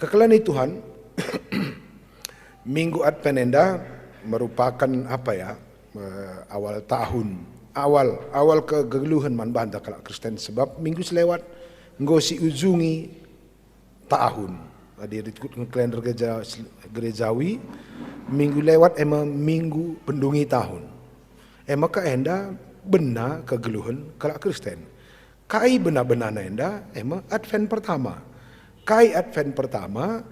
Kekelani Tuhan, Minggu Advent merupakan awal tahun, awal kegeluhan man banda kalau Kristen, sebab minggu selewat ngosi ujungi tahun. Di kalender gerejawi minggu lewat minggu pendungi tahun. Maka enda benar kegeluhan kalau Kristen. Kai benar-benar enda Advent pertama. Kai Advent pertama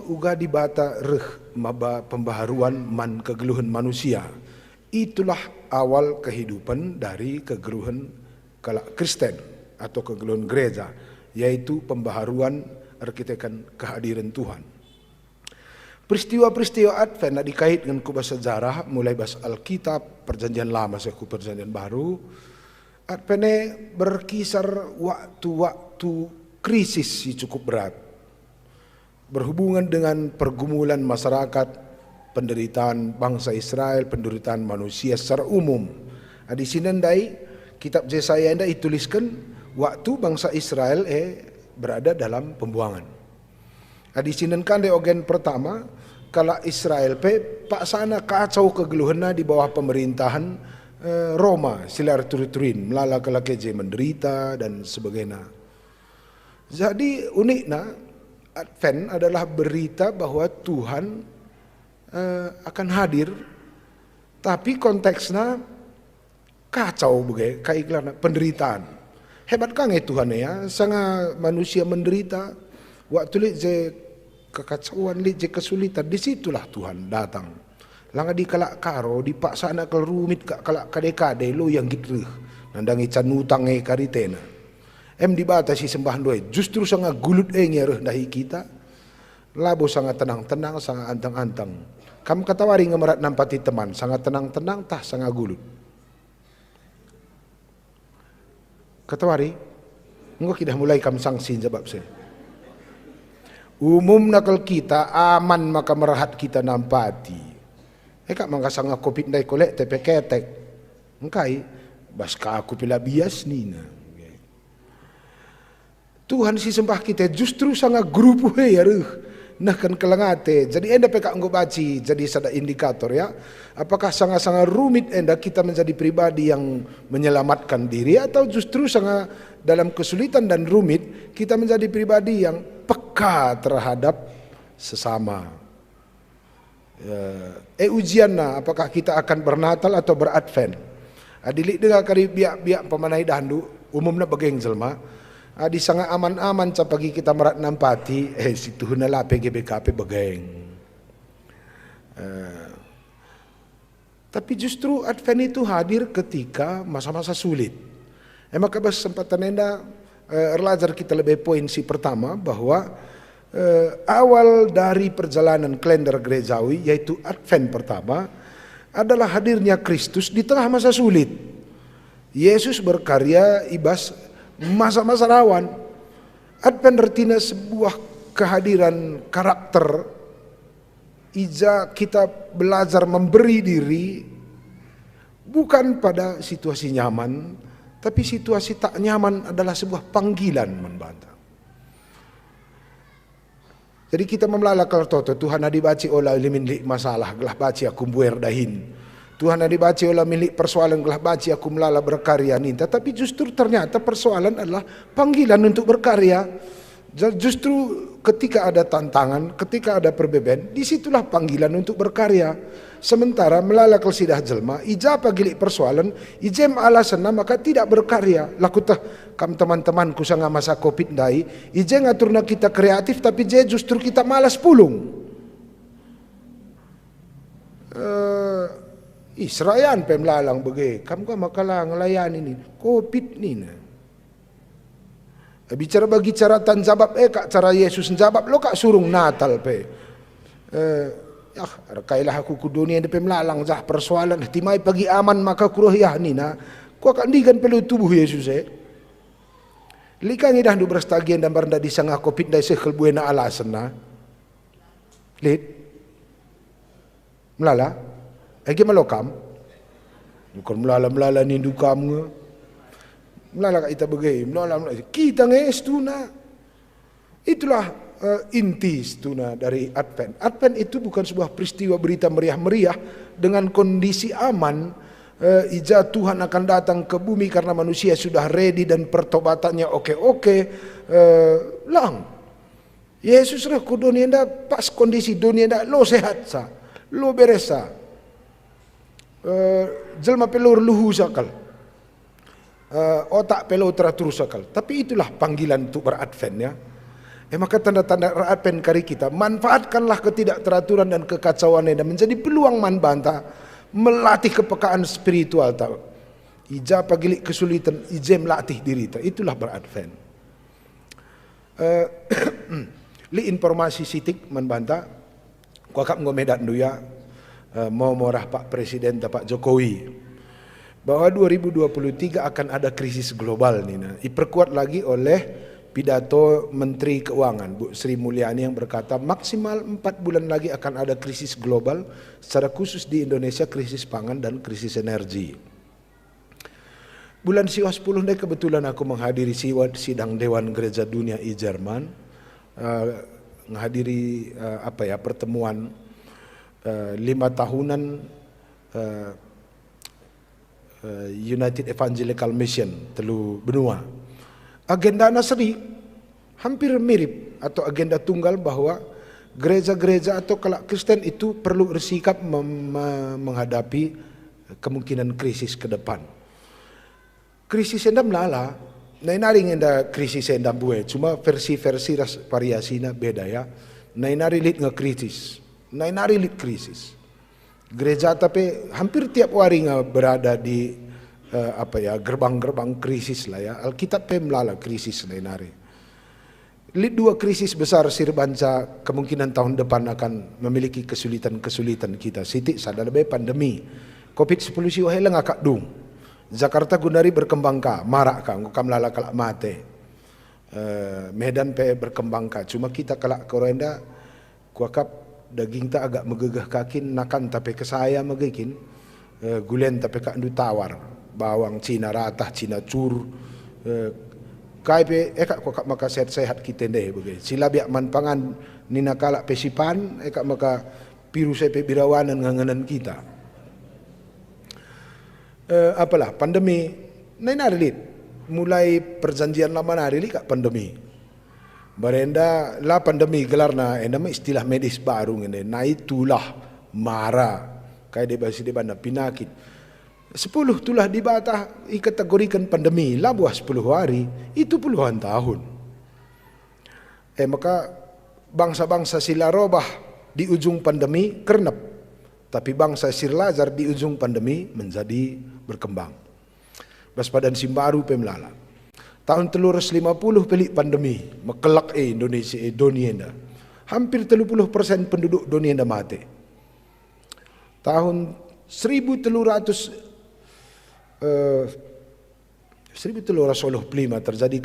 uga dibata maba pembaharuan man kegeluhan manusia. Itulah awal kehidupan dari kegeluhan Kristen atau kegeluhan gereja, yaitu pembaharuan arkitekan kehadiran Tuhan. Peristiwa-peristiwa Advent dikaitkan ku sejarah, mulai bahasa Alkitab, Perjanjian Lama sampai Perjanjian Baru. Advent berkisar waktu-waktu krisis cukup berat, berhubungan dengan pergumulan masyarakat, penderitaan bangsa Israel, penderitaan manusia secara umum. Di sini kitab Yesaya dituliskan waktu bangsa Israel berada dalam pembuangan. Di sini kan ogen pertama kalau Israel pak sana kacau kegeluhana di bawah pemerintahan Roma, silar turin melala kelakeje menderita dan sebagainya. Jadi uniknya Advent adalah berita bahwa Tuhan akan hadir, tapi konteksnya kacau begitu, kayak penderitaan. Hebat kan Tuhan ya, sangat manusia menderita. Waktu lihat kekacauan, lihat kesulitan, disitulah Tuhan datang. Langga di kalak karo, di paksa anak rumit kalak kade-kade lo yang gitu, nandangi can utang karitena. Dibatasi sembahan doa, justru sangat gulut ngereh dahi kita. Labo sangat tenang-tenang, sangat antang-antang. Kamu katawari ngemerat nampati teman, sangat tenang-tenang, tah sangat gulut. Katawari, enggak kita mulai kam sanksi jawab saya. Umum nakal kita aman maka merahat kita nampati. Kak mangka sangat covid dai kolek tepe ketek. Engkai baska aku pila bias nina. Tuhan si sembah kita justru sangat grupu nah kan kelengate. Jadi enda pekak engko baci jadi sada indikator ya. Apakah sangat-sangat rumit enda kita menjadi pribadi yang menyelamatkan diri, atau justru sangat dalam kesulitan dan rumit kita menjadi pribadi yang peka terhadap sesama. Ujianna apakah kita akan bernatal atau beradvent. Adilik dengan kari biak pemanai dandu umumnya bageng jelma. Di sangat aman-aman pagi kita merat nampati situ hunala PGBKP bageng. Tapi justru Advent itu hadir ketika masa-masa sulit. Maka kesempatan enda belajar kita lebih poinsi pertama bahwa awal dari perjalanan kalender gerejawi yaitu Advent pertama adalah hadirnya Kristus di tengah masa sulit. Yesus berkarya ibas masa-masa rawan. Advent artinya sebuah kehadiran karakter. Ija kita belajar memberi diri bukan pada situasi nyaman, tapi situasi tak nyaman adalah sebuah panggilan membantah. Jadi kita memelala kertoto Tuhan dibaci olah milik masalah gelah baci aku buer dahin. Tuhan dibaci olah milik persoalan gelah baci aku melala berkarya ninta. Tapi justru ternyata persoalan adalah panggilan untuk berkarya. Justru ketika ada tantangan, ketika ada perbedaan, disitulah panggilan untuk berkarya. Sementara melala kelsidah jelma, ija pagilik persoalan, ijem alasan maka tidak berkarya. Lakutah kam teman-temanku sanga masa covid dai, ije ngaturna kita kreatif tapi je justru kita malas pulung. Israel pemlalang bege, kamu kan makalah ngelayan ini covid ni na. Bicara bagi cara tan jawab kak cara Yesus jawab lo kak surung Natal pe. Kailah aku ku dunia de pemlalang jah persoalan timai pagi aman maka kurohiyah ni na. Ku akan digan pelu tubuh Yesus Likangi dah du berstagian dan baranda di sanga covid dai sekel buena alasan na. Lid. Melala. Agi malokam. Bukan melala-melala nindu kamu. Melala kita begai, melala kita ngestu na. Itulah inti setuna dari Advent. Advent itu bukan sebuah peristiwa berita meriah-meriah dengan kondisi aman. Ija Tuhan akan datang ke bumi karena manusia sudah ready dan pertobatannya oke-oke. Lang. Yesus reh ku dunia nda pas kondisi dunia nda lo sehat sa, lo beres sa. Jelma pelur luhu sakal. Otak pelo teratur sakal. Tapi itulah panggilan untuk beradvent ya. Maka tanda-tanda Advent kari kita, manfaatkanlah ketidakteraturan dan kekacauan dan menjadi peluang man banta melatih kepekaan spiritual tak. Ija pagilik kesulitan, ija melatih diri tak. Itulah beradvent. Li informasi sitik man banta, kuakap ngomedan duya mau morah Pak Presiden Pak Jokowi bahwa 2023 akan ada krisis global nih. Nah, diperkuat lagi oleh pidato Menteri Keuangan Bu Sri Mulyani yang berkata maksimal 4 bulan lagi akan ada krisis global, secara khusus di Indonesia krisis pangan dan krisis energi. Bulan Siwa 10 ini kebetulan aku menghadiri sidang Dewan Gereja Dunia I Jerman, menghadiri pertemuan 5 tahunan United Evangelical Mission telu benua. Agenda Nasri hampir mirip atau agenda tunggal bahwa gereja-gereja atau kelak Kristen itu perlu bersikap menghadapi kemungkinan krisis ke depan. Krisis endam lala, nainari ngenda krisis endam buat, cuma versi-versi variasinya beda ya. Nainari lit ngekrisis, nainari lit krisis. Gereja tapi hampir tiap hari berada di gerbang-gerbang krisis lah ya. Alkitab melala krisis nainari. Lid 2 krisis besar sirbanca kemungkinan tahun depan akan memiliki kesulitan-kesulitan kita. Sitik sadar lebih pandemi. Covid-10 siwa helang akak dung. Jakarta Gundari berkembang ka, marak ka, ngukam lala kalak mate. Medan pe berkembang ka. Cuma kita kalak korenda kuakap daging tak agak megegah kakin nakan tapi kesaya megekin. Gulen tapi kak ndu tawar. Bawang Cina ratah, Cina cur, kaipe kak maka sehat-sehat kita deh begitu. Sila biak manpangan nina kalak pesipan, maka piru sepe birawanan nganganan kita. Apalah pandemi, nain arilit, mulai perjanjian lama narilit kak pandemi. Barenda lah pandemi gelarna, nama istilah medis baru ini, naitulah mara, kayak debasi debana pinakit. 10 tulah dibatah dikategorikan pandemi lah buah 10 hari itu puluhan tahun. Maka bangsa-bangsa sila robah di ujung pandemi kernep, tapi bangsa sirlajar di ujung pandemi menjadi berkembang. Baspadan simbaru pemlala. Tahun 350 pelik pandemi mekelak Indonesia dunia. Hampir 30% penduduk dunia mati. Tahun 1355 terjadi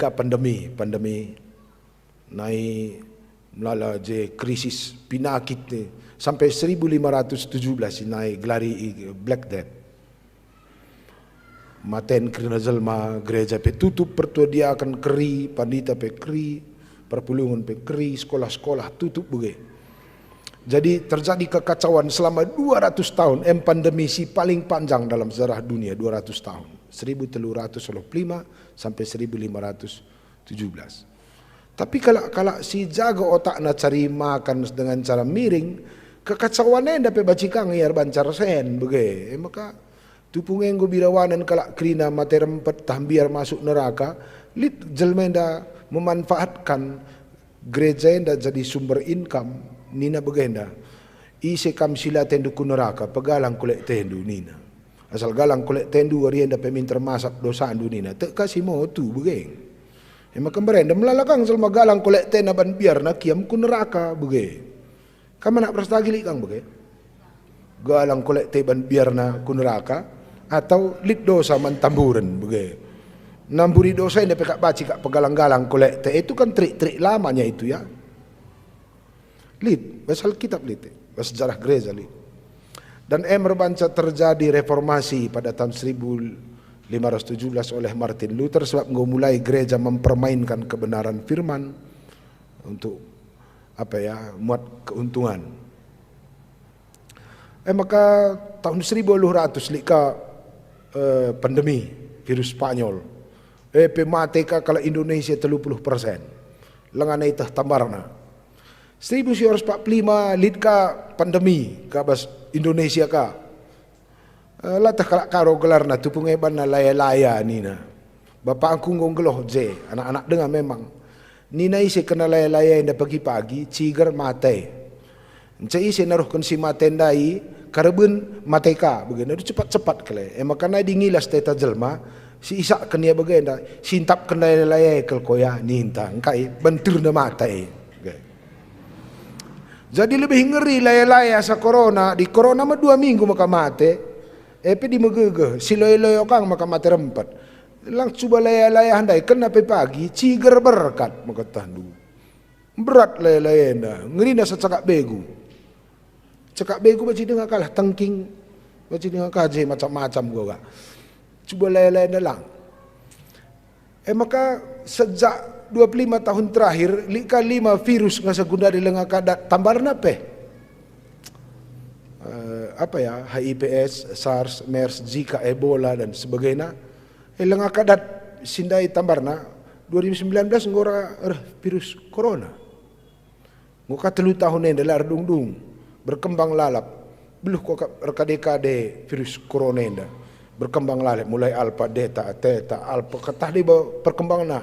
pandemi naik melala je krisis pinakit sampai 1517 naik gelari Black Death. Maten kerana jelma gereja pe tutup pertua dia akan keri, pandita pe keri, perpulungan pe keri, sekolah-sekolah tutup begitu. Jadi terjadi kekacauan selama 200 tahun. Pandemi si paling panjang dalam sejarah dunia 200 tahun. 1355 sampai 1517. Tapi kalau si jaga otak nak cari makan dengan cara miring, kekacauannya dapat bacikang iar bancar sen begitu. Maka tupungen go birawanan kalak krina mate rempet tah biar masuk neraka, lit jelmenda memanfaatkan gereja yang jadi sumber income. Nina begenda, ise kam sila tendu ku neraka, pegalang kulek tendu nina. Asal galang kulek tendu warienda pemin termasap dosa andu nina, tak kasih mau tu begeng. Maka berenda melalakang selma galang kulek tendu ban biar nak kiam ku neraka begeng. Kamu nak prastagili kang begeng? Galang kulek te ban biar na ku neraka atau lit dosa man tamburan begeng. Namburi dosa ini pekak baci kak pegalang-galang kulek te itu kan trik-trik lamanya itu ya. Lid, bahasa Alkitab lid, bahasa sejarah gereja lid. Dan berbanca terjadi reformasi pada tahun 1517 oleh Martin Luther sebab mulai gereja mempermainkan kebenaran firman untuk muat keuntungan. Maka tahun 1800 lika pandemi virus Spanyol. Mati kalau Indonesia 30%. Lengan itah tambarna. 1945 litka pandemi kabas Indonesia ka. Latah kalak karo gelarna tupungai bana laya-laya nina. Bapak angku ngonggeloh je, anak-anak dengar memang. Nina isi kena laya-laya yang pagi-pagi, cigar mate. Encai isi naruhkan si mate ndai, kareben mateka, begini. Itu cepat-cepat kele. Makanya dingilas teta jelma, si isak kena begini, sintap kena laya-laya kelkoya, ninta. Engkai, bentur na mate. Jadi lebih ngeri laya-laya sa corona. Di corona mah 2 minggu maka mati. Di megege. Si loyo-loyo kang maka mati rempat. Lang coba laya-laya handai. Kena pagi. Ciger berkat. Maka tandu. Berat laya-laya anda. Ngeri na sa cakak begu. Cakak begu baca dengar kalah. Tengking. Baca dengar kaje macam-macam gua. Coba laya-laya anda lang. Maka sejak 25 tahun terakhir, lika 5 virus nga segunda di lengah kadat tambarna pe. HIPS, SARS, MERS, Zika, Ebola dan sebagainya. Lengah kadat sindai tambarna 2019 ngora virus corona. Nguka 3 tahun yang dalar dung-dung berkembang lalap. Beluh kok rekade-kade virus corona enda berkembang lalap mulai alpha, delta, theta, alpha ketah di perkembangan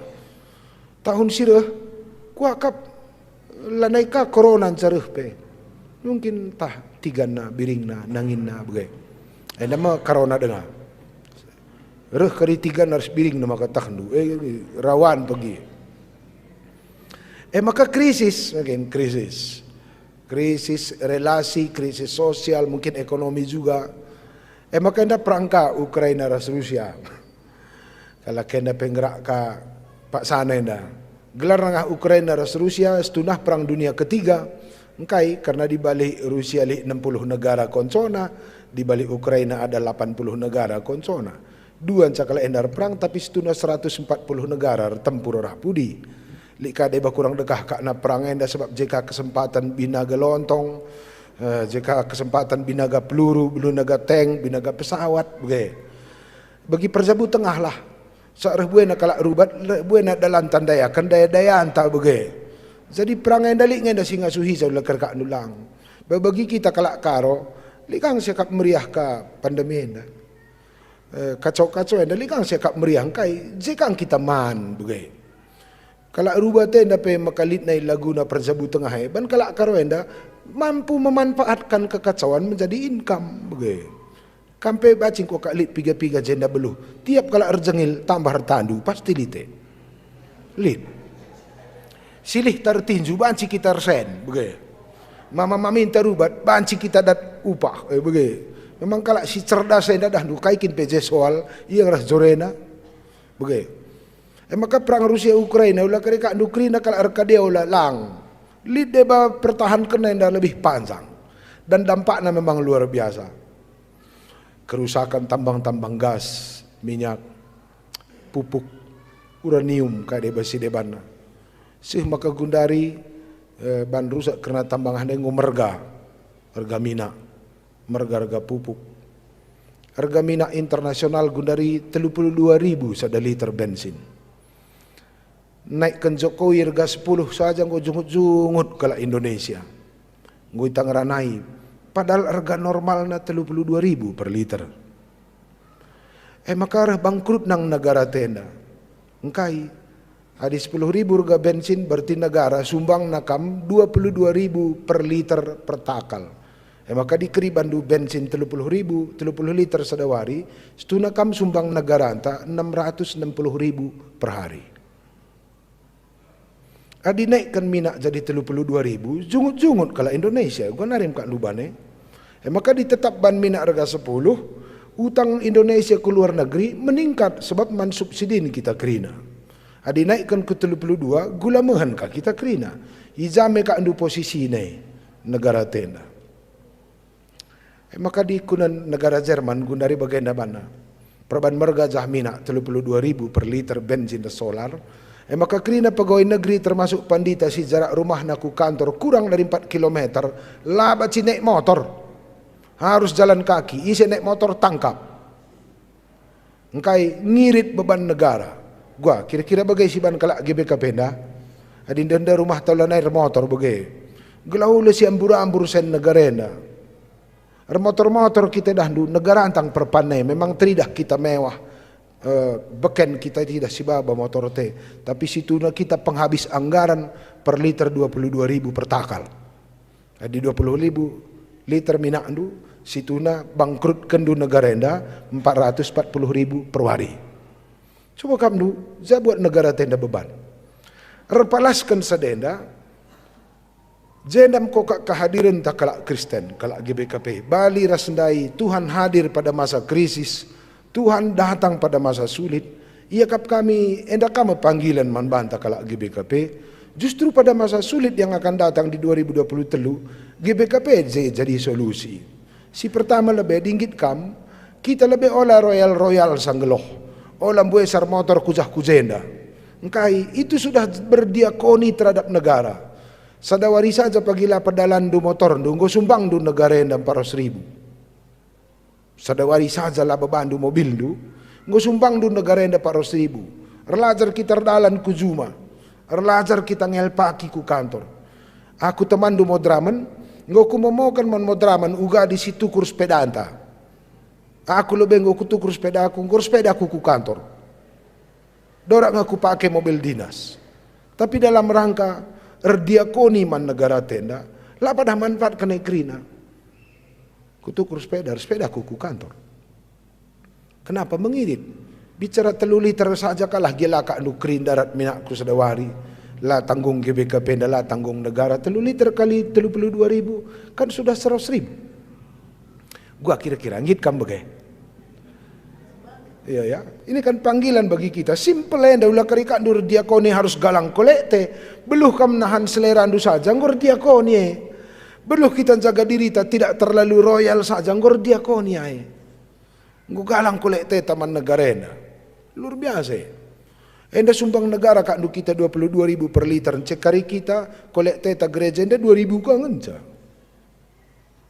tahun sirah kuakap lanaika corona careuh pe mungkin tah tigana biringna nanginna bagai nama corona dengar reuh kari tigana harus biring nama katahnu rawan pergi maka krisis relasi, krisis sosial, mungkin ekonomi juga. Maka anda perangka Ukraina ras Rusia kalau kena penggerak ka Pak sana enda. Gelar nangah Ukraina ras Rusia setunah perang dunia ketiga. Engkai karena di balik Rusia 60 negara koncona, di balik Ukraina ada 80 negara koncona. Dua cakala endar perang tapi setunah 140 negara tempur rapudi. Lika deba kurang dekah kakna perang enda sebab jika kesempatan binaga lontong, jika kesempatan binaga peluru, binaga tank, binaga pesawat, bagi perjabu tengah lah. Searah buena kalak rubat, buena dalam tandaya, kan daya-daya anta bege. Jadi perang yang dalik ngenda singa suhi sa ulah kerkak nulang. Bagi kita kalak karo, likang sekap meriah ka pandemi enda. Kacau-kacau enda likang sekap meriah kai, jekang kita man bege. Kalak rubat enda pe makalit na lagu na perjabu tengah ban kalak karo enda mampu memanfaatkan kekacauan menjadi income bege. Kampai bacing kok kak piga-piga jenda beluh. Tiap kala erjengil tambah tandu pasti lite. Lit. Silih tertinju banci kita resen, bege. Mama minta rubat banci kita dat upah, bege. Memang kala si cerdas enda dah kaikin peje soal iya ras jorena. Bege. Maka perang Rusia Ukraina ulah kereka Ukraina kala erkadea ulah lang. Lit deba pertahankan enda lebih panjang. Dan dampaknya memang luar biasa. Kerusakan tambang-tambang gas, minyak, pupuk, uranium kade basi debana. Sih maka gundari ban rusak karena tambangan yang merga, harga minyak, merga pupuk. Harga minyak internasional gundari 32.000 sada liter bensin. Naikkan Jokowi harga 10 saja nggo jungut-jungut kala Indonesia. Nggo tangranai. Padahal harga normalnya 32.000 per liter. Maka arah bangkrut nang negara tenda. Engkai, ada 10.000 harga bensin berarti negara sumbang nakam 22.000 per liter per takal. Maka dikeri bandu bensin 30.000, 30 liter sadawari, setuna kam sumbang negara anta 660.000 per hari. Adi naikkan minyak jadi 32.000, jungut-jungut kala Indonesia, gua narim kak lubane. Maka ditetap ban minyak harga 10, utang Indonesia ke luar negeri meningkat sebab mansubsidin kita kerina. Adi naikkan ke 32, gula mehan kak kita kerina. Ijame kak andu posisi ini negara tenda. Maka di kunan negara Jerman gundari bagian mana? Perban merga jah minyak 32.000 per liter bensin dan solar. Maka kerina pegawai negeri termasuk pandita si jarak rumah naku kantor kurang dari 4 kilometer, labat si naik motor. Harus jalan kaki, isi naik motor tangkap. Engkai ngirit beban negara. Gua kira-kira bagai si ban kalak GBKP dah. Adin denda rumah taulan air motor bagai. Gelau le si ambur-ambur sen negara enda. Motor-motor kita dah negara antang perpanai, memang tidak kita mewah. Beken kita tidak sibaba motor teh, tapi situ kita penghabis anggaran per liter 22.000 per takal. Di 20.000 liter minyak du, situna bangkrut kendu negara enda 440.000 per hari. Coba kamu saya buat negara tenda beban. Repalaskan sedenda, jendam kokak kehadiran tak kalak Kristen, kalak GBKP. Bali rasendai Tuhan hadir pada masa krisis. Tuhan datang pada masa sulit. Ia kap kami endak kami panggilan manbanta kalak GBKP. Justru pada masa sulit yang akan datang di 2023, GBKP jadi solusi. Si pertama lebih dinggit kam, kita lebih olah royal sanggeloh, olah buesar motor kujah kujenda. Engkai itu sudah berdiakoni terhadap negara. Sadawari saja pagila pedalan du motor du, nggo sumbang du negara endam 400.000. Sadawari saja lah bebandu mobil du, nggo sumbang du negara enda 400.000. Relajar kita dalan ku juma, relajar kita ngel pagi ku kantor. Aku teman du modraman, nggo ku momokan mon modraman uga di situ kur sepeda anta. Aku lebih nggo ku tukur sepeda aku, nggo sepeda aku ku kantor. Dorak ngaku pakai mobil dinas. Tapi dalam rangka erdiakoni man negara tenda, lah pada manfaat kena kerina. Kutukur sepeda aku ku kantor. Kenapa mengirit? Bicara 3 liter saja kalah gila kak nukrin darat minakku sedawari. Lah tanggung GBKP lah tanggung negara 3 liter kali 32.000 kan sudah 100.000. Gua kira-kira ngit kam bagai. Iya ya, ini kan panggilan bagi kita. Simple ya, daulah karika dur diakoni harus galang kolekte. Beluh kam nahan selera andu saja ngur diakoni. Beluh kita jaga diri tidak terlalu royal saja ngor diakoni ae. Nggo galang kolekte taman negarena. Luar biasa. Enda sumbang negara kak du kita 22.000 per liter. Cekari kita kolekte ta gereja enda 2.000 ka ngenca.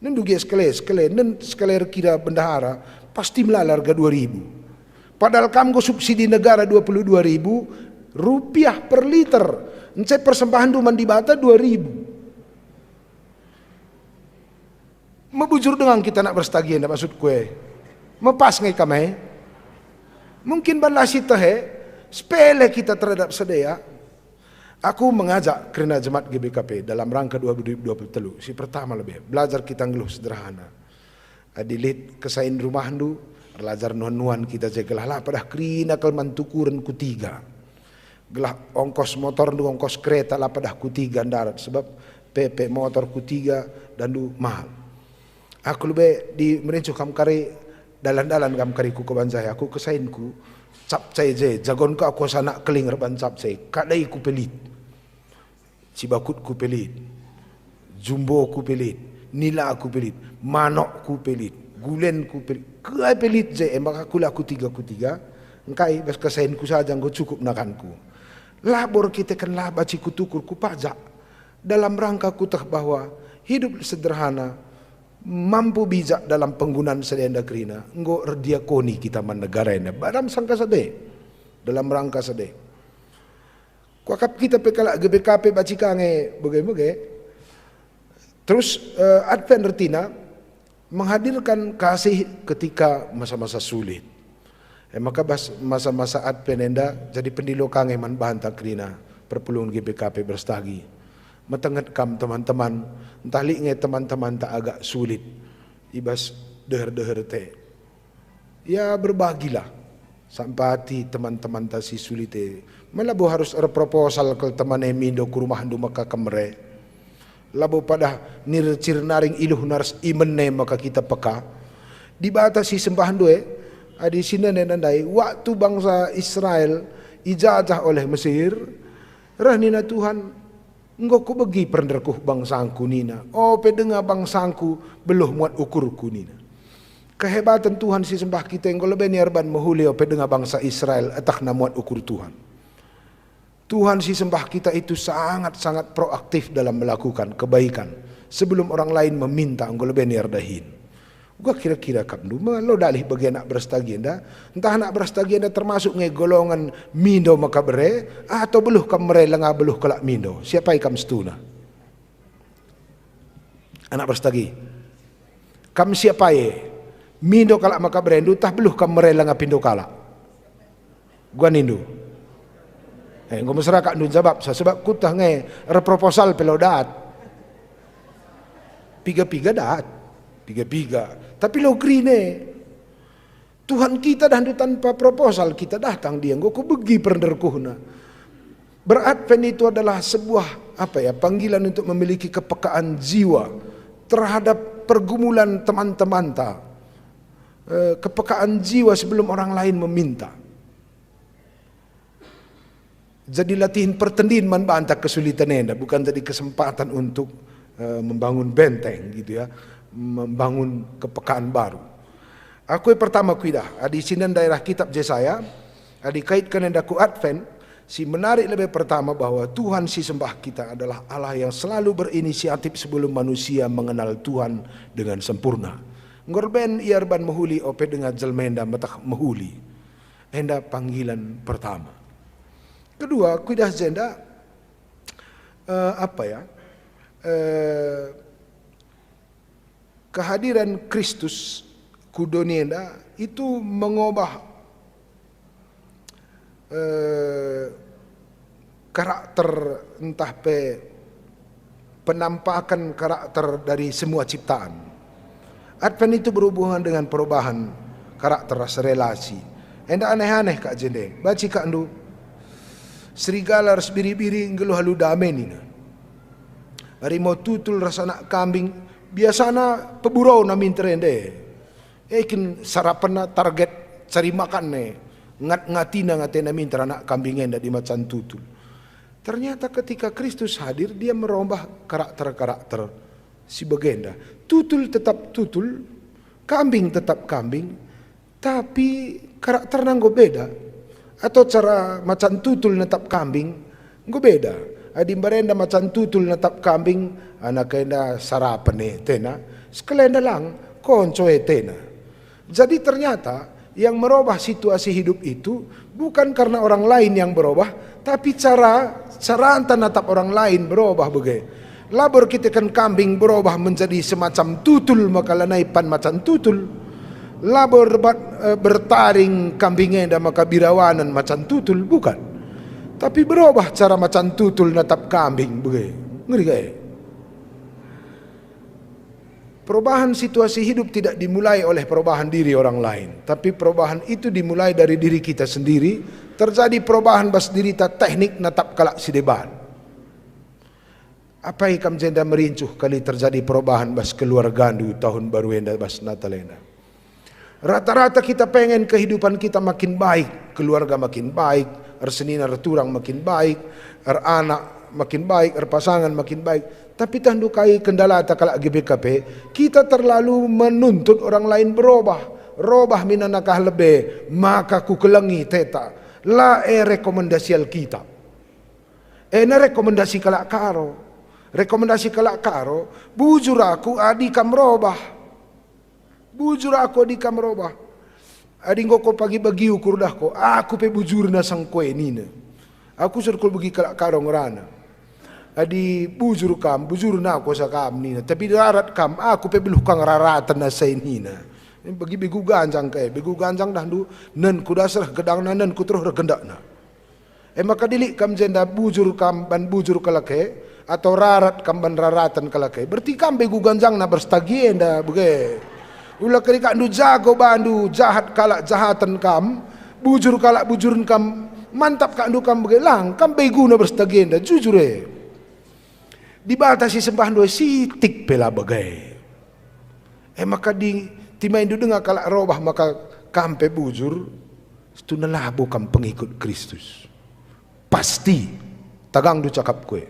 Nendu ge skele nen skele kira bendahara pasti melalar harga 2.000. Padahal kamu subsidi negara 22.000 rupiah per liter. Encep persembahan du mandi bata 2.000. Membujur dengan kita nak berstagian, maksud kue. Mepas ngai kami. Mungkin balasi teh sepele kita terhadap sedaya. Aku mengajak kerana jemaat GBKP dalam rangka 2023. Si pertama lebih belajar kita ngeluh sederhana. Adilit kesain rumah du, belajar nuan-nuan kita jegelah lah pada kerina kelman tukuran kutiga. Gelah ongkos motor du ongkos kereta lah pada kutiga darat sebab PP motor kutiga dan du mahal. Aku lebih di merincu kam kari dalan-dalan kam kari ku kebanjai aku kesainku capcai je jagon ku aku sanak keling reban capcai kadai ku pelit cibakut ku pelit jumbo ku pelit nila ku pelit manok ku pelit gulen ku pelit kai pelit je maka aku lah ku tiga engkai bas kesainku saja nggo cukup nakanku labor kita kan lah baci ku tukur ku pajak dalam rangka ku tah bahwa hidup sederhana mampu bijak dalam penggunaan sedenda kerina nggo erdiakoni kita man negara ini badam sangka sade dalam rangka sade kuakap kita pekalak GBKP bacikange bagai-bagai terus Advent Retina menghadirkan kasih ketika masa-masa sulit maka masa-masa Advent enda jadi pendilo kange man banta kerina perpulungan GBKP berstagi metenget kam teman-teman entah linge teman-teman tak agak sulit ibas deher-deher te ya berbagilah sampati teman-teman tak si sulit te malabu harus proposal ke teman emindo ke rumah du maka kemere labu pada nircir naring iluh nars imene maka kita peka dibatasi sembahan doe adi sini nandai waktu bangsa Israel ijazah oleh Mesir rahnina Tuhan engkau ku bagi perenderkuh bangsangku nina. Oh pedenga bangsangku beluh muat ukurku nina. Kehebatan Tuhan si sembah kita engkau lebih niarban mahuli oh pedenga bangsa Israel etak na muat ukur Tuhan. Tuhan si sembah kita itu sangat-sangat proaktif dalam melakukan kebaikan sebelum orang lain meminta engkau lebih dahin. Gua kira-kira kapnu lo dalih bagi anak berstagenda, entah anak berstagenda termasuk nge golongan mindo maka bere atau beluh kam mere lenga beluh kelak mindo. Siapa ikam stuna? Anak berstagi. Kam siapa ye? Mindo kalak maka bere tah beluh kam mere lenga pindo kalak. Gua nindu. Gua masyarakat nun jawab sebab kutah nge reproposal pelodat. Piga-piga dat. Piga-piga. Tapi lo grine. Tuhan kita dah tanpa proposal kita datang dia. Engkau begi perenderkuhna. Beradven itu adalah sebuah panggilan untuk memiliki kepekaan jiwa terhadap pergumulan teman-teman ta. Kepekaan jiwa sebelum orang lain meminta. Jadi latihan pertendin membantah kesulitan enda, bukan jadi kesempatan untuk membangun benteng gitu ya. Membangun kepekaan baru. Aku yang pertama kuidah, di sini daerah kitab Yesaya, dikaitkan dengan ku Advent, si menarik lebih pertama bahwa Tuhan si sembah kita adalah Allah yang selalu berinisiatif sebelum manusia mengenal Tuhan dengan sempurna. Ngorben iarban mehuli ope dengan jelmenda matah mehuli. Enda panggilan pertama. Kedua, kuidah jenda kehadiran Kristus kudonienda itu mengubah karakter entah penampakan karakter dari semua ciptaan. Advent itu berhubungan dengan perubahan karakter relasi. Enda aneh-aneh kak jende. Baci kak andu. Serigala ras biri-biri ngeluh halu damenina. Harimau tutul rasa nak kambing. Biasana peburau na minterende. Ekin sarapan na target cari makan ne. Ngatina ngatena minter anak kambing enda di macan tutul. Ternyata ketika Kristus hadir dia merubah karakter-karakter si begenda. Tutul tetap tutul, kambing tetap kambing, tapi karakter nanggo beda. Atau cara macan tutul netap kambing, nggo beda. Adi barenda macan tutul netap kambing, anak kena sarapan tena, sekelenda lang konco tena. Jadi ternyata yang merubah situasi hidup itu bukan karena orang lain yang berubah, tapi cara antar natap orang lain berubah bagai. Labor kita kan kambing berubah menjadi semacam tutul maka lanaipan macan tutul. Labor bertaring kambingnya dan maka birawanan macan tutul bukan. Tapi berubah cara macan tutul natap kambing bagai. Ngeri gak? Perubahan situasi hidup tidak dimulai oleh perubahan diri orang lain, tapi perubahan itu dimulai dari diri kita sendiri. Terjadi perubahan bas diri ta teknik natap kalak sideban. Apa ikam jenda merincuh kali terjadi perubahan bas keluarga gandu tahun baru enda bas Natalena. Rata-rata kita pengen kehidupan kita makin baik, keluarga makin baik, ersenina returang makin baik, anak makin baik, pasangan makin baik. Tapi tandukai kendala takalak GBKP, kita terlalu menuntut orang lain berubah. Robah minanakah lebih, maka ku kelengi teta. La rekomendasi Alkitab. Na rekomendasi kalak karo. Rekomendasi kalak karo, bujur aku adikam robah. Bujur aku adikam robah. Adi ngoko pagi bagi ukur dah ko, aku pe bujur na sang kue nina. Aku surkul bagi kalak karo ngerana. Adi bujur na aku sa kam nina. Tapi darat kam, aku pe beluh kang raratan na sa nina. Bagi begu ganjang kaya, begu ganjang dah du, nen ku dasar gedang na nen ku terus regendak na. Maka dilik kam jenda bujur kam ban bujur kalake, atau rarat kam ban raratan kalake. Berarti kam begu ganjang na berstagi enda buge. Ulah kali kak du jago bandu jahat kalak jahatan kam, bujur kalak bujurin kam, mantap kak du kam buge lang, kam begu na berstagi enda jujur dibatasi sembah dua sitik pela bagai. Maka di timai indu dengar kalak robah maka kampe bujur itu nalabo kam pengikut Kristus. Pasti tagang du cakap kue.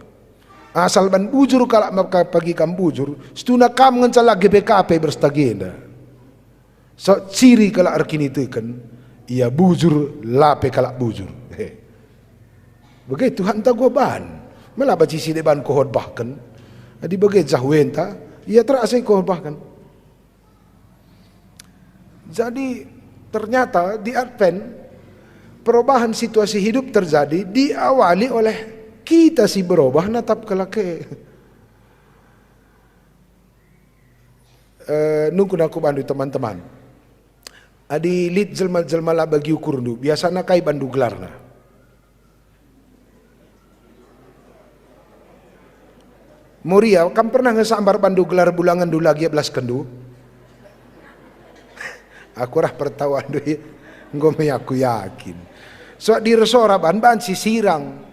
Asal ban bujur kalak maka pagi kam bujur, itu nak kam ngencala GBKP berstagenda. So ciri kalak arkini tekan, ia bujur lape kalak bujur. Bagai Tuhan ta gua ban. Malah baci si deban ko bahkan. Adi bagai jahwen ta, ia terasa ko bahkan. Jadi ternyata di Advent perubahan situasi hidup terjadi diawali oleh kita si berubah natap kelake. Nunggu aku bantu teman-teman. Adi lit jelma-jelma lah bagi ukur du. Biasanya kai bandu gelarna. Moria, kamu pernah ngesambar bandu gelar bulangan du lagi 11 kendu? Aku rah pertawan du ya. Ngome aku yakin. So di resora ban si sirang.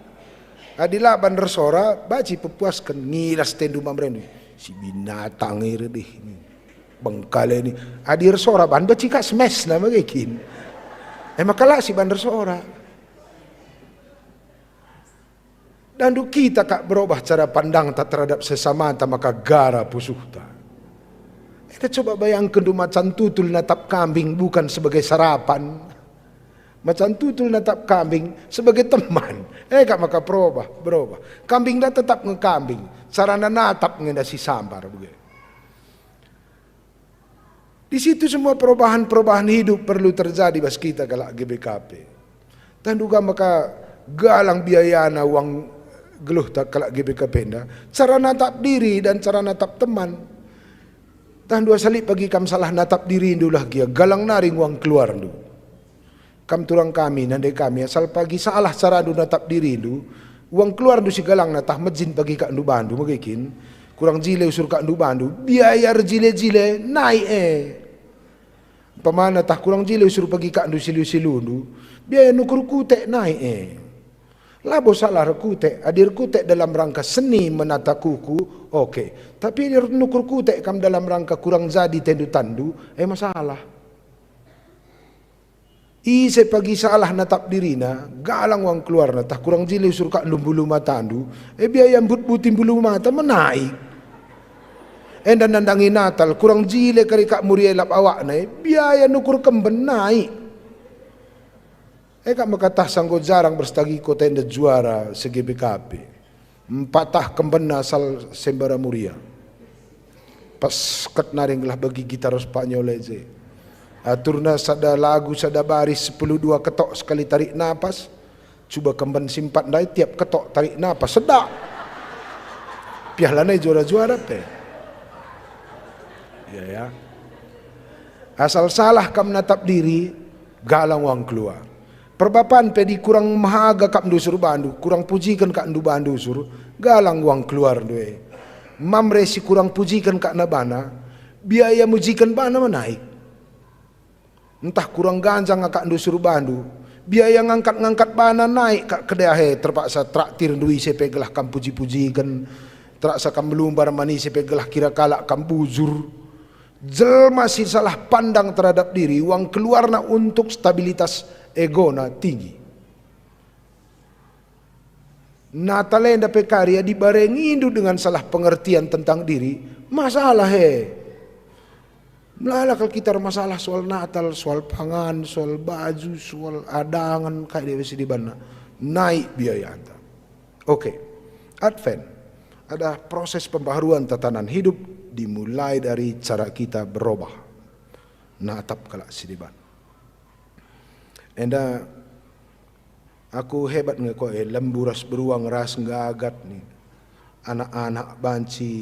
Adilah ban resora baci pepuaskan ngiras tendu mamren. Si binatang ini deh. Bengkale ni adir sora ban baci ka smash na magikin makala si bandar sora dan kita kak berubah cara pandang tak terhadap sesama tak maka gara pusuhta. Kita coba bayangkan du macan tutul natap kambing bukan sebagai sarapan, macan tutul natap kambing sebagai teman kak maka berubah kambing dah tetap ngekambing sarana natap ngenda si sambar begitu. Di situ semua perubahan-perubahan hidup perlu terjadi bas kita kalau GBKP. Dan juga maka galang biayana uang geluh tak kalau GBKP nda. Cara natap diri dan cara natap teman. Dan dua salib bagi kam salah natap diri indulah dia galang naring uang keluar ndu. Kam turang kami nandai kami asal pagi salah cara ndu natap diri ndu. Uang keluar ndu si galang natah majin bagi kak ndu bandu magikin. Kurang jile usur kak ndu bandu biaya jile-jile naik pemana tah kurang jile usur pagi kak ndu silu-silu ndu biaya nukur kutek naik labo salah kutek adir kutek dalam rangka seni menata kuku oke. Tapi adir nukur kutek kam dalam rangka kurang jadi tendu tandu masalah ise pagi salah natap dirina galang uang keluar natah kurang jile usur kak ndu bulu mata ndu biaya but-butin bulu mata menaik. Dan nandangi Natal kurang jile kari kak muria lap awak naik biaya nukur kemben naik. Kak makatah sanggo jarang berstagi kota enda juara segi BKP. Empatah kemben asal sembara muria. Pas ket naring lah bagi gitar Spanyol aja. Aturna sada lagu sada baris 10-2 ketok sekali tarik napas. Coba kemben simpat naik tiap ketok tarik napas sedak. Pialana juara-juara pe. Ya. Asal salah kam natap diri galang wang keluar. Perbapan pedi kurang mahaga kak ndu suruh bandu, kurang pujikan kak ndu bandu suruh galang wang keluar due. Mamre si kurang pujikan kak nabana, biaya mujikan bana menaik. Entah kurang ganjang kak ndu suruh bandu, biaya ngangkat bana naik kak kedahe terpaksa traktir duwi sepe gelah kam puji-pujikan, terpaksa kam belumbar mani sepe gelah kira kalak kam buzur. Jelma si salah pandang terhadap diri uang keluarna untuk stabilitas egona tinggi. Natalenda pekaria dibarengi dengan salah pengertian tentang diri masalah Melala kalau kita masalah soal Natal, soal pangan, soal baju, soal adangan kayak dia di bana naik biaya anda. Oke. Advent ada proses pembaharuan tatanan hidup dimulai dari cara kita berubah. Natap kalak sidiban. Enda aku hebat ngeko lemburas beruang ras ngagat nih. Anak-anak banci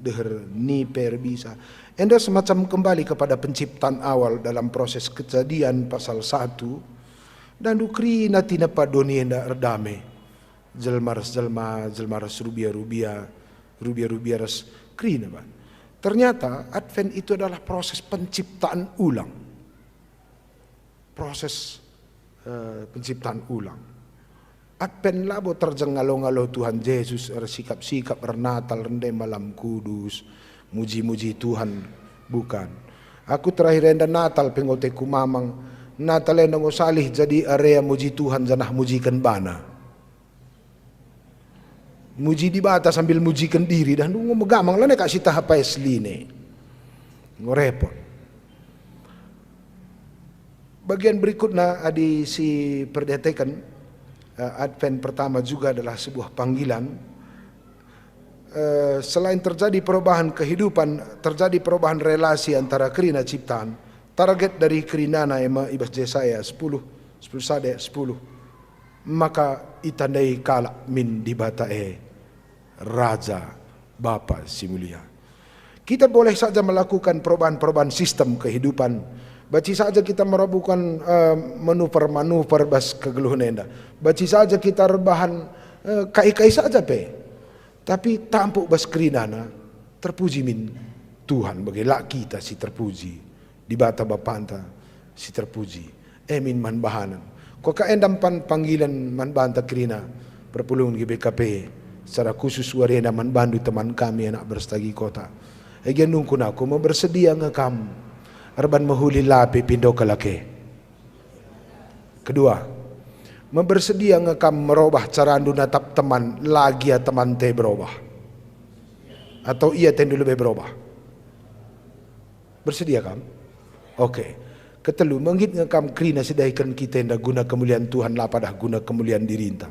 deher niper bisa. Enda semacam kembali kepada penciptaan awal dalam proses kejadian pasal 1 dan dukri natina padoni enda erdame. Jelmaras rubia ras krina ban. Ternyata Advent itu adalah proses penciptaan ulang. Proses penciptaan ulang. Advent labo terjeng ngalo-ngalo Tuhan Yesus sikap-sikap Natal rende malam kudus. Muji-muji Tuhan. Bukan. Aku terakhir enda Natal pengoteku mamang. Natal enda ngosalih jadi area muji Tuhan janah mujikan bana. Muji di bata sambil mujikan diri dan megamang lah nek kasih tahap esline. Ngorepot. Bagian berikutnya adi si perdetekan Advent pertama juga adalah sebuah panggilan. Selain terjadi perubahan kehidupan, terjadi perubahan relasi antara kerina ciptaan. Target dari kerinana ema ibas Yesaya 10 sade 10. Maka itandai kalak min dibatae Raja Bapa si mulia. Kita boleh saja melakukan perubahan-perubahan sistem kehidupan. Baci saja kita merabukan manuver-manuver bas kegeluhan enda. Baci saja kita rebahan kai-kai saja pe. Tapi tampuk bas kerinana terpuji min Tuhan bagi lak kita si terpuji. Di bata bapanta si terpuji. Emin man bahanan. Kau kaendam panggilan man banta kerina perpulungan GBKP secara khusus warena man bandu teman kami anak berstagi kota. Egen nungkun aku mau bersedia ngekam arban mahuli lapi pindo kalake. Kedua, membersedia ngekam merubah cara andu natap teman lagi ya teman te berubah. Atau ia tendu lebih berubah. Bersedia kam? Oke. Ketelu menggit ngekam krina sedaikan kita nda guna kemuliaan Tuhan lah padah guna kemuliaan diri inta.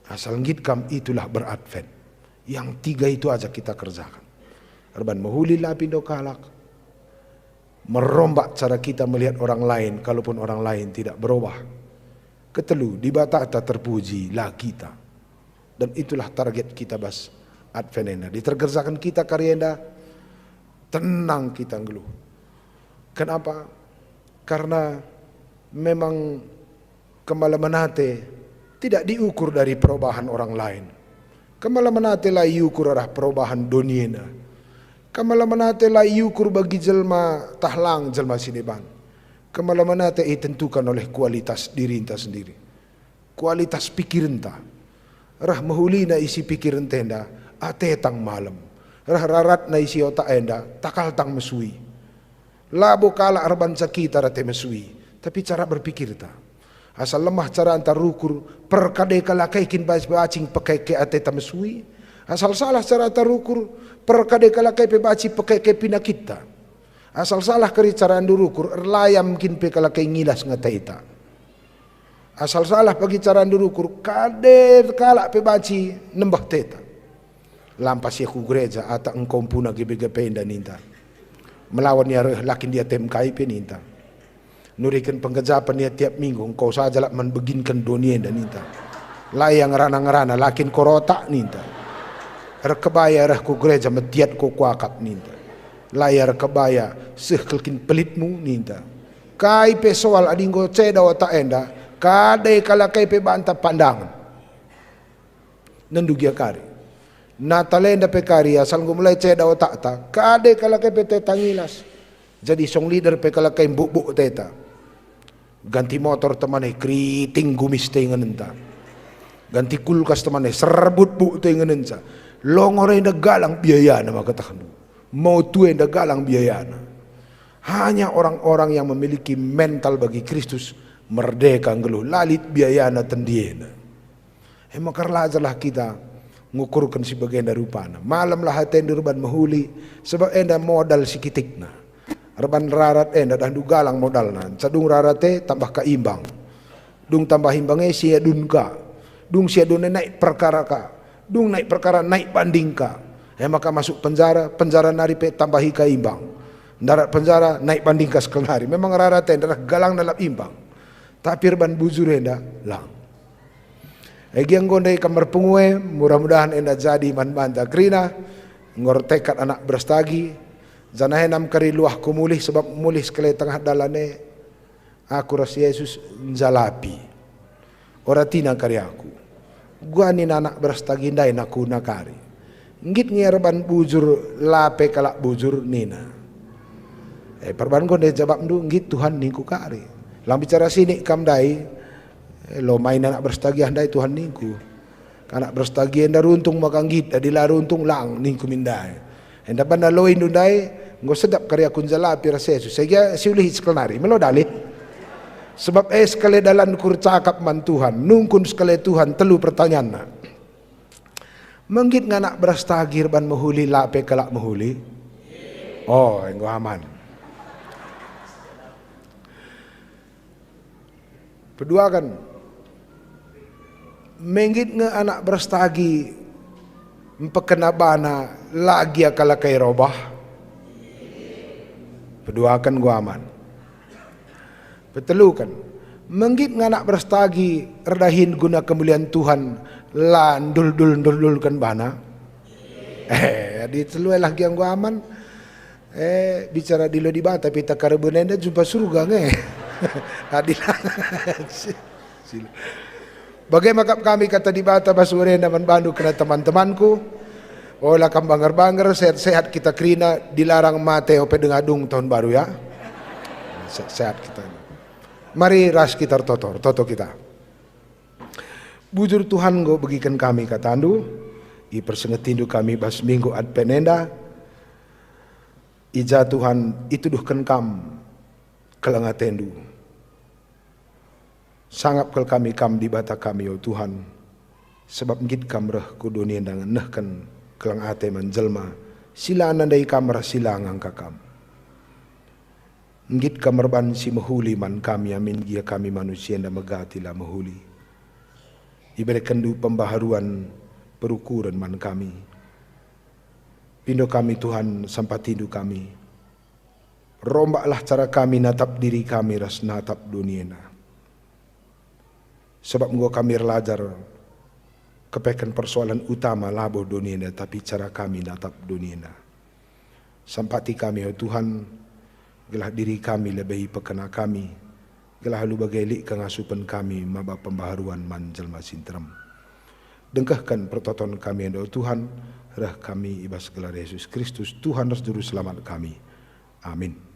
Asal ngit kam itulah beradvent. Yang tiga itu aja kita kerjakan. Arban mahuli lapi do kalak. Merombak cara kita melihat orang lain kalaupun orang lain tidak berubah. Ketelu di batata terpuji lah kita. Dan itulah target kita bas advent. Ditergerzakan kita karyenda tenang kita ngeluh. Kenapa? Karena memang kemalamanate tidak diukur dari perubahan orang lain. Kemalamanate lah diukur arah perubahan dunia. Kemalamanate lah diukur bagi jelma tahlang jelma siniban. Kemalamanate ditentukan oleh kualitas diri enta sendiri. Kualitas pikir enta. Rah mahuli na isi pikir enta ate tang malam. Rah rarat na isi otak enda takal tang mesui. Labo kala arban sakita rate mesui, tapi cara berpikir ta. Asal lemah cara antar rukur perkade kala kaikin bacing pakai ke ate ta mesui. Asal salah cara antar rukur perkade kala kai pe baci pakai ke pinakit ta. Asal salah kari cara andu rukur erlayam kin pe kala kai ngilas ngatai ta. Asal salah bagi cara andu rukur kade kala pe baci nembah teta. Lampas ya ku gereja ata engkau puna gebe-gebe dan ninta. Melawan ya lakin dia temkai peninta. Nurikan penggejapan dia tiap minggu. Engkau saja lah menbeginkan dunia dan ninta. Layang rana-rana lakin korotak ninta. Rekebaya reh ku gereja metiat ku kuakat ninta. Layar kebaya sekelkin pelitmu ninta. Kai pe soal adinggo ceda otak enda. Kadai kala kai pe banta pandangan. Nendugia kari. Natalenda pekari asal mulai ceda otak ta kade kala ke PT tangilas jadi song leader pe kala ke buk teta ganti motor temane kriting gumis tengen enta ganti kulkas temane serbut buk tengen enta longore nda galang biaya na makatakan mau tue nda galang biaya na hanya orang-orang yang memiliki mental bagi Kristus merdeka ngeluh lalit biaya na tendiena makarlajalah kita ngukurkan si bagian dari rupana. Malam lah haten durban mahuli sebab enda modal sikitikna. Arban rarat enda dan galang modalna. Cadung rarate tambah kaimbang. Dung tambah imbangnya sia dun ka. Dung sia dun naik perkara ka. Dung naik perkara naik banding ka. Maka masuk penjara, penjara nari pe tambahi kaimbang. Darat penjara naik banding ka sekelari. Memang rarate enda galang dalam imbang. Tapi arban bujur enda lang. Egiang gondai kamar pengue, mudah-mudahan enda jadi man banta krina, ngor tekad anak berstagi, janahe nam kari luah kumulih sebab mulih sekali tengah dalane, aku ras Yesus njalapi, ora tina kari aku, gua nin anak berstagi ndai naku nakari, ngit ngierban bujur lape kalak bujur nina, perban gondai jawab ndu ngit Tuhan niku kari, lang bicara sini kam dai. Lo main anak berstagi andai Tuhan ningku. Anak berstagi enda runtung makanggit adila runtung lang ningku mindai. Enda banda lo indundai ngo sedap karya kunjala pira Yesus. Saya siulih sekelari melo dalih. Sebab sekali dalan kur cakap man Tuhan, nungkun sekali Tuhan telu pertanyaan. Menggit nganak berstagi ban mahuli lape kelak mahuli. Oh, engko aman. Kedua kan menggit nge anak berstagi empekena bana lagi akala kai robah. Berdoakan gua aman. Betelukan menggit nganak berstagi redahin guna kemuliaan Tuhan lan dul-dul-dul-dulkan bana. Di telu lagi yang gua aman. Bicara di lo di bata pita karabunenda jumpa surga nge. Adilah. Bagaimana kami kata di bata basurena man bandu kena teman-temanku. Olah kam bangar-bangar sehat-sehat kita krina dilarang mate ope dengadung tahun baru ya. Sehat kita. Mari ras kita toto kita. Bujur Tuhan go bagikan kami kata andu. I persengetindu kami bas minggu ad penenda. Ija Tuhan itu duhkan kam kelangatendu. Sangap kel kami kam di bata kami ya Tuhan. Sebab ngit kam reh ku dunia dan nehkan kelang ate menjelma. Sila nandai kam rah sila ngangka kam. Ngit kam merban si mahuli man kami amin gia kami manusia dan megatila mahuli. Iberikan du pembaharuan perukuran man kami. Pindo kami Tuhan sampatindu kami. Rombaklah cara kami natap diri kami ras natap dunia na. Sebab gua kami relajar kepekan persoalan utama labuh dunia na, tapi cara kami natap dunia na. Sampati kami ya Tuhan, gelah diri kami lebih pekena kami, gelah lu bagailik kengasupan kami maba pembaharuan manjelma sinteram. Dengkahkan pertoton kami ya Tuhan, rah kami ibas gelar Yesus Kristus Tuhan dan Juru Selamat kami. Amin.